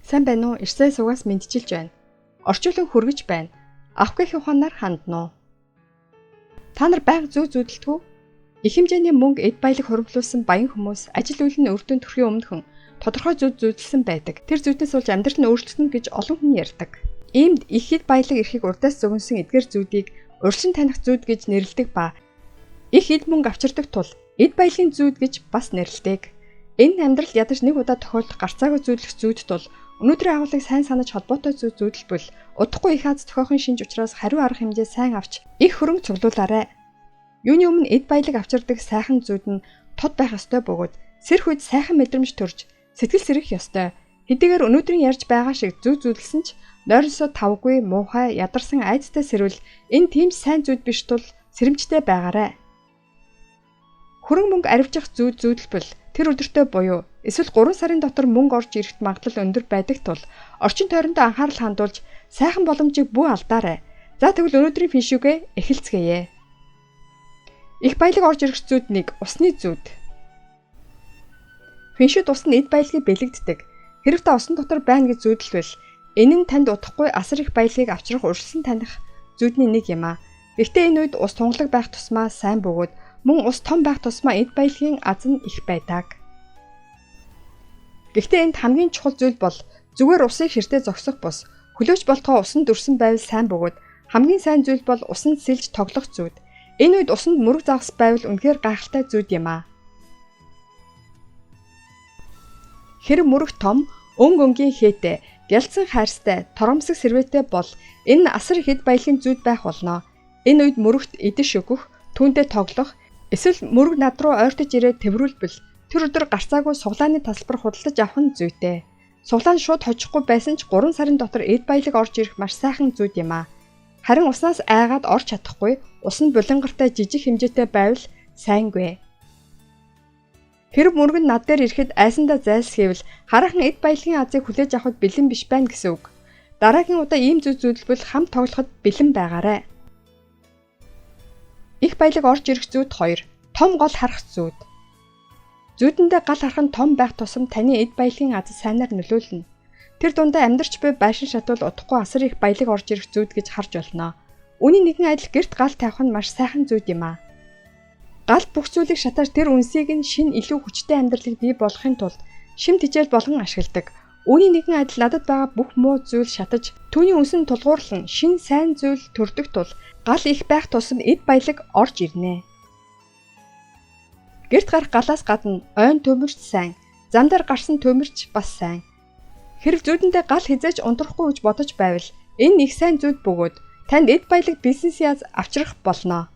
Сайн байна уу? Ирсээ сугаас мэдчилж байна. Орчуулан хүргэж байна. Авахгүй ухаанаар хандна уу? Та нар байнга зүү зүүдэлтгүү? Их хэмжээний мөнгө эд баялаг хуримтлуулсан баян хүмүүс ажил үйл нь өрдөн төрхийн өмнөхөн тодорхой зүүд зүүдэлсэн байдаг. Тэр зүүднээс болж амьдрал нь өөрчлөгдөн гэж олон хүн ярьдаг. Иймд их эд баялаг эрхийг урдаас зөгнсөн эдгээр зүүдийг урьдчилан таних зүүд гэж нэрлэдэг ба их эд мөнгө авчирдаг тул эд баялагын зүүд гэж бас нэрлэдэг. Энэ амьдралд ядаж нэг удаа тохиолдох гарцаагүй зүүдлэх зүүд тул өнөөдрийн агуулгыг сайн санаж холбоотой зүүд зүүдэлбэл удахгүй их аз тохиохын шинж учраас хариу арга хэмжээ сайн авч их хөрөнгө цуглуулаарай. Юуны өмнө эд баялаг авчирдаг сайхан зүүд нь тод байх ёстой бөгөөд сэрх үед сайхан мэдрэмж төрж сэтгэл сэрэх ёстой. Хэдийгээр өнөөдрийн ярьж байгаа шиг зүү зүүдэлсэн ч нойрсоо тавгүй, муухай, ядарсан айдастай сэрвэл энэ тийм сайн зүүд биш тул сэрэмжтэй байгаарай. Хөрөнгө мөнгө аривжих зүүд зүүдэлбэл тэр өдөртөө буюу эсвэл 3 сарын дотор мөнгө орж ирэхэд магадлал өндөр байдаг тул орчин тойрондоо анхаарал хандуулж сайхан боломжийг бүү алдаарай. За тэгвэл өнөөдрийн финшүүгээ эхэлцгээе. Их баялаг орж ирэх зүүд 1. Усны зүүд. Финшүүд ус нь эд баялагыг бэлэгддэг. Хэрэг та усан дотор байна гэж зүүдэлвэл энэ нь танд удахгүй асар их баялагыг авчрах урьдчилан таних зүүдний нэг юм аа. Гэхдээ энэ үед ус тунгалаг байх тусмаа сайн бөгөөд мөн ус том байх тусмаа эд баялагын аз нь их байдаг. Гэхдээ энд хамгийн чухал зүйл бол зүгээр усыг хэртээ зогсох бус. Хөлөөч болтгоо усанд дүрсэн байвал сайн бөгөөд хамгийн сайн зүйл бол усанд сэлж тоглох зүүд. Энэ үед усанд мөрөг загас байвал үнэхээр гайхалтай зүүд юм аа. Хэрэг мөрөг том, өнгийн хээтэй, гялцсан хайрстай, торомсог сэрвээтэй бол энэ асар их эд баялагын зүүд байх болно. Энэ үед мөрөгт идэж өгөх, түүнтэй тоглох, эсвэл мөрөг над руу ойртож ирээд тэврүүлбэл тэр өдөр гарцаагүй суглааны тасалбар худалдаж авах нь зүйтэй. Суглаан шууд хожихгүй байсан ч 3 сарын дотор эд баялаг орж ирэх маш сайхан зүүд юм аа. Харин уснаас айгаад орж чадахгүй, ус нь булангартай жижиг хэмжээтэй байвал сайнгүй. Хэрэг мөрөг нь над дээр ирэхэд айсандаа зайлсхийвэл хараахан эд баялагын азыг хүлээж авахд бэлэн биш байна гэсэн үг. Дараагийн удаа ийм зүүд зүүдэлбэл хамт тоглоход бэлэн байгаарай. Их баялаг орж ирэх зүүд 2. Том гол харах зүүд. Зүүдэндээ гал харах нь том байх тусам таны эд баялагын аз сайнаар нөлөөлнө. Тэр дундаа амьдарч буй байшин шатвал удахгүй асар их баялаг орж ирэх зүүд гэж харж болно. Үүний нэгэн адил гэрт гал тавих нь маш сайхан зүүд юм аа. Гал бүх зүйлийг шатааж тэр үнсийг нь шин илүү хүчтэй амьдралыг бий болгохын тулд шим тижэл болгон ашигладаг. Үүний нэгэн адил надад байгаа бүх муу зүйл шатаж түүний үнс нь тулгуурлан шин сайн зүйл төрдөг тул гал их байх тусам эд баялаг орж ирнэ. Гэрт гарах галаас гадна ойн төмөрч сайн, зам дээр гарсан төмөрч бас сайн. Хэрэг зүүдэндээ гал хизээж унтрахгүй гэж бодож байвал энэ их сайн зүүд бөгөөд танд эд баялаг бизнесээс авчрах болно.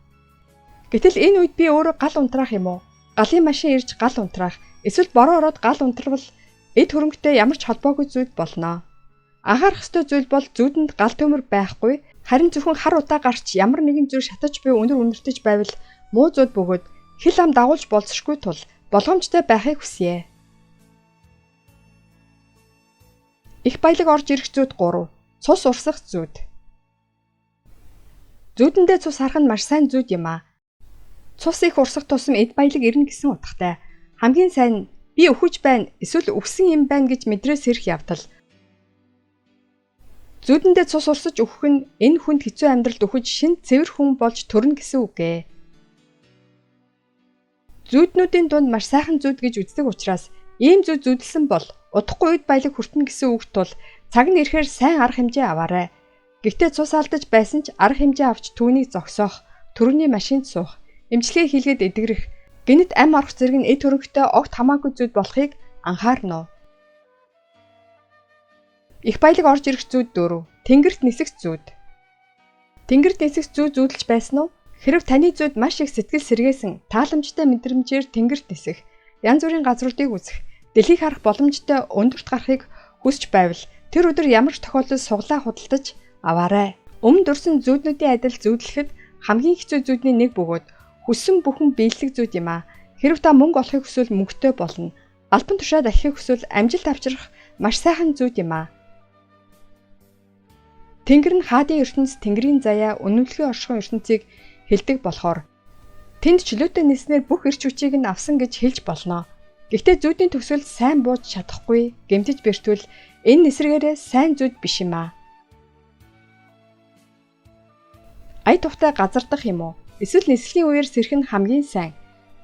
Гэтэл энэ үед би өөрөө гал унтраах юм уу? Галын машин ирж гал унтраах, эсвэл бороо ороод гал унтравал эд хөрөнгөтэй ямар ч холбоогүй зүйл болно. Анхаарах ёстой зүйл бол зүүдэнд гал төмөр байхгүй, харин зөвхөн хар утаа гарч ямар нэгэн зүйл шатаж буй өнөр үнэртэж байвал муу зүүд бөгөөд хил ам дагуулж болцсохгүй тул болгоомжтой байхыг хүсье. Их баялаг орж ирэх зүүд 3. Цус урсах зүүд. Зүүдэндээ цус харах нь маш сайн зүүд юм аа. Цус их урсах тусам эд баялаг ирнэ гэсэн утгатай. Хамгийн сайн нь би өхөж байна, эсвэл өгсөн юм байна гэж мэдрээс сэрх явдал. Зүүдэндээ цус урсаж өгөх нь энэ хүнд хэцүү амьдралд өхөж шин цэвэр хүн болж төрнө гэсэн үг ээ. Зүүднүүдийн дунд маш сайхан зүүд гэж үздэг учраас ийм зүүд зүүдэлсэн бол удахгүй эд баялаг хүртэнэ гэсэн үг тул цаг нь ирэхээр сайн арга хэмжээ аваарай. Гэхдээ цус алдаж байсан ч арга хэмжээ авч түүнийг зогсоох, төрөний машинд суух, эмчилгээ хийлгээд эдгэрэх, гэнэт ам орох зэрэг нь эд хөрөнгөтэй огт хамаагүй зүүд болохыг анхаарна уу? Их баялаг орж ирэх зүүд 4. Тэнгэрт нисэх зүүд. Тэнгэрт нисэх зүүд зүүдэлж байсан уу? Хэрэг таны зүүд маш их сэтгэл сэргээсэн, тааламжтай мэдрэмжээр тэнгэрт нисэх, янз бүрийн газруудыг үзэх, дэлхийг харах боломжтой өндөрт гарахыг хүсч байвал тэр өдөр ямар ч тохиолдолд суглаа худалдаж аваарай. Өмнө дурсан зүүднүүдийн адил зүүдлэхэд хамгийн хэцүү зүүдний нэг бөгөөд хүссэн бүхэн биелэх зүүд юм аа. Хэрэг та мөнгө олохыг хүсвэл мөнгөтэй болно. Албан тушаад ахихыг хүсвэл амжилт авчрах маш сайхан зүүд юм аа. Тэнгэр нь хаадын ертөнц, тэнгэрийн заяа, үнэмлэхүйн оршихуйн ертөнцийг хэлдэг болохоор тэнд чөлөөтэй ниснээр бүх эрч хүчийг нь авсан гэж хэлж болно. Гэхдээ зүүдийн төгсгөл сайн бууж чадахгүй, гэмтэж бэртвэл Энэ эсрэгээрээ сайн зүйл биш юм аа. Ая тухтай газардах юм уу? Эсвэл нислэгийн үеэр сэрэх нь хамгийн сайн.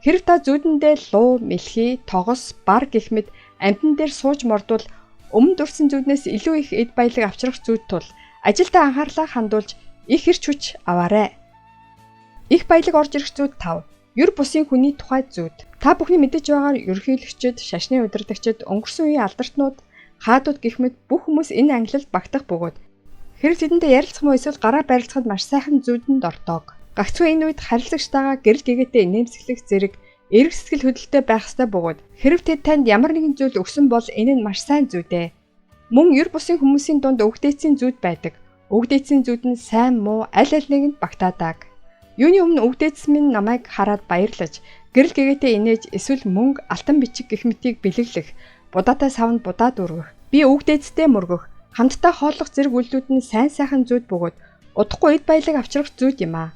Хэрв та зүүдэндээ луу, мэлхий, тогос, бар гэх мэт амьтан дээр сууж мордвол өмнө дурсан зүүднээс илүү их эд баялаг авчрах зүйд тул ажилдаа анхаарлаа хандуулж их эрч хүч аваарай. Их баялаг орж ирэх зүйд 5. Юр бусын хүний тухай зүйд. Та бүхний мэдэж байгаагаар ерөнхийлөгчид, шашны удирдагчид, өнгөрсөн үеийн алдартнууд, хаадууд гэх мэт бүх хүмүүс энэ ангилалд багтах бөгөөд хэрэг тэдэнтэй ярилцах мөн эсвэл гараа барилцахад маш сайхан зүйдэнд ортоог. Гагцхүү энэ үед харилцагчтайгаа гэрэл гэгээтэй инээмсэглэх зэрэг эрг сэтгэл хөдлөлтөй байх ёстой бөгөөд хэрэг тэд танд ямар нэгэн зүйл өгсөн бол энэ нь маш сайн зүйдээ. Мөн юр бусын хүмүүсийн дунд өвгдээцийн зүйд байдаг. Өвгдээцийн зүйд нь сайн муу аль нэгэнд багтаадаг. Юуны өмнө өвгдээц минь намайг хараад баярлаж, гэрэл гэгээтэй инээж эсвэл мөнгө, алтан бичиг гэх мэтийг бэлэглэх, будаатай савнд будаад өргөх, би өвгдээцтэй мөргөх, хамтдаа хооллох зэрэг үйлдэлүүд нь сайн сайхан зүйд бөгөөд удахгүй эд баялаг авчрах зүйд юм аа.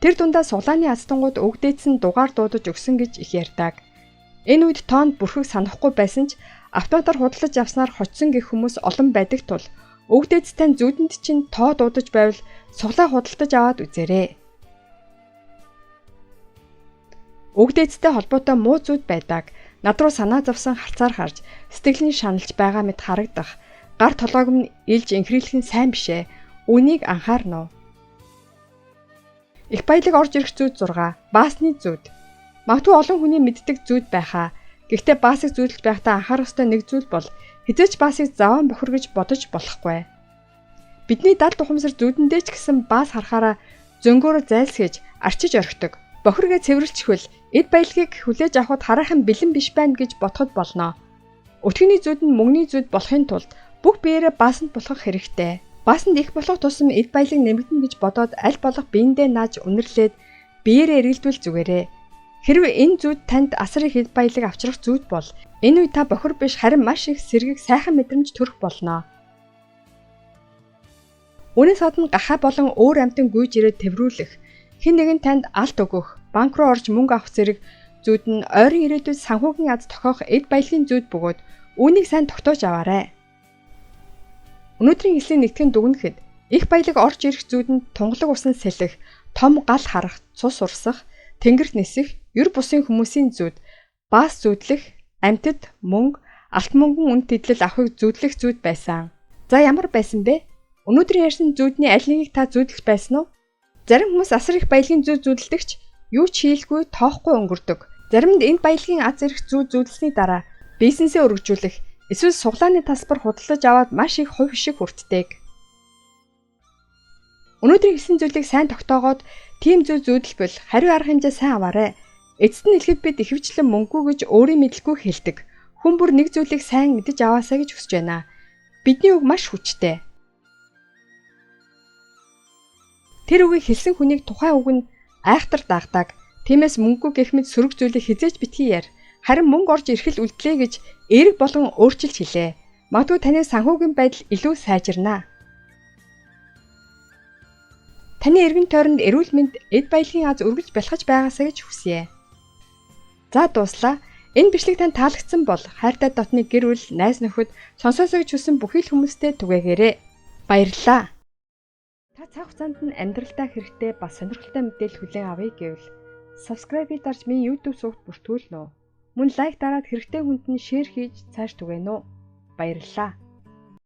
Тэр дундаа суглааны ацтангууд өвгдээц нь дугаар дуудаж өгсөн гэж их ярьдаг. Энэ үед тоонд бүрхэг санахгүй байсан ч автоматар худалдаж авснаар хочсон гэх хүмүүс олон байдаг тул өвгдээц тань зүүдэнд чинь тоо дуудаж байвал суглаа худалдаж аваад үзээрэй. Өвгдээцтэй холбоотой муу зүйд байдаг. Над руу санаа зовсон харцаар харж, сэтгэлийн шаналж байгаа мэт харагдах. Гар толгойг нь илж инхрийлэх нь сайн бишээ. Үнийг анхаарна уу? Их баялаг орж ирэх зүйд 6. Баасны зүйд. Магадгүй олон хүний мэддэг зүйд байхаа. Гэхдээ баасыг зүйдлэх байхдаа анхаарах ёстой нэг зүйл бол хэзээч баасыг заван бохир гэж бодож болохгүй. Бидний дал тухамсар зүйдэндээ ч гэсэн баас харахаараа зөнгөөр зайлсхийж, арчиж орхидог. Бохиргээ цэвэрлчихвэл эд баялагийг хүлээж авахд хараахан бэлэн биш байна гэж бодоход болно. Өтгөний зүйд нь мөнгөний зүйд болохын тулд бүх биеэрээ баасанд болох хэрэгтэй. Баасанд их болох тусам эд баялаг нэмэгдэнэ гэж бодоод аль болох биендээ нааж үнэрлээд биеэрээ эргэлдвэл зүгээрээ. Хэрвээ энэ зүйд танд асар их эд баялаг авчрах зүйд бол энэ үе та бохир биш харин маш их сэргийг сайхан мэдрэмж төрөх болно. Үүнээс гадна гахаа болон өөр амьтан гүйж ирээд тэврүүлэх, хэн нэгэн танд алт өгөх, банк руу орж мөнгө авах зэрэг зүйд нь ойрын ирээдүйд санхүүгийн аз тохиох эд баялагын зүйд бөгөөд үүнийг сайн тогтоож аваарай. Өнөөдрийн хэслийн нэгтгэн дүгнэхэд их баялаг орж ирэх зүйд нь тунгалаг усан сэлэх, том гал харах, цус урсах, тэнгэрт нисэх, юр бусын хүмүүсийн зүйд, баас зүйдлэх, амьтад мөнгө, алт мөнгөн үнд тэдлэл авахыг зүйдлэх зүйд байсан. За ямар байсан бэ? Өнөөдөр ярьсан зүйдний аль нэгийг та зүйдлэх байсан уу? Зарим хүмүүс асар их баялагын зүйд зүйдэлдэгч юу ч хийлгүй тоохгүй өнгөрдөг. Заримд энэ баялагын аз ирэх зүйд зүйдлсний дараа бизнесээ өргөжүүлэх, эсвэл суглааны тасбар худалдаж аваад маш их хувь шиг хүртдэг. Өнөөдрийн хэлсэн зүйлийг сайн тогтоогоод тийм зүйд зүйдэлбэл хариу арга хэмжээ сайн аваарай. Эцэст нь хэлэхэд бид ихэвчлэн мөнгөө гэж өөрийн мэдлгүй хэлдэг. Хүн бүр нэг зүйлийг сайн мэдэж аваасаа гэж хүсэж байна. Бидний үг маш хүчтэй. Тэр үгийг хэлсэн хүнийг тухайн үг нь айхтар дагдаг. Тиймээс мөнгөө гэх мэт сөрөг зүйлийг хизээж битгий яар. Харин мөнгө орж ирэхэл үлдлээ гэж эерэг болгон өөрчилж хэлээ. Магадгүй таны санхүүгийн байдал илүү сайжирнаа. Таны эргэн тойронд эрүүл мэнд, эд баялагын аз үргэлж бэлхэж байгаасаа гэж хүсье. За дууслаа. Энэ бичлэг танд таалагдсан бол хайртай дотны гэр бүл, найз нөхөд сонсоосоо гэж хүсэн бүхий л хүмүүстээ түгээгээрэй. Баярлалаа. Та цаг хугацаанд нь амьдралдаа хэрэгтэй бас сонирхолтой мэдээлэл хүлээн авъя гэвэл subscribe-ийг дарж миний YouTube сувагт бүртгүүлнэ үү? Мөн лайк дараад хэрэгтэй хүнд нь шеэр хийж цааш түгээнэ үү? Баярлалаа.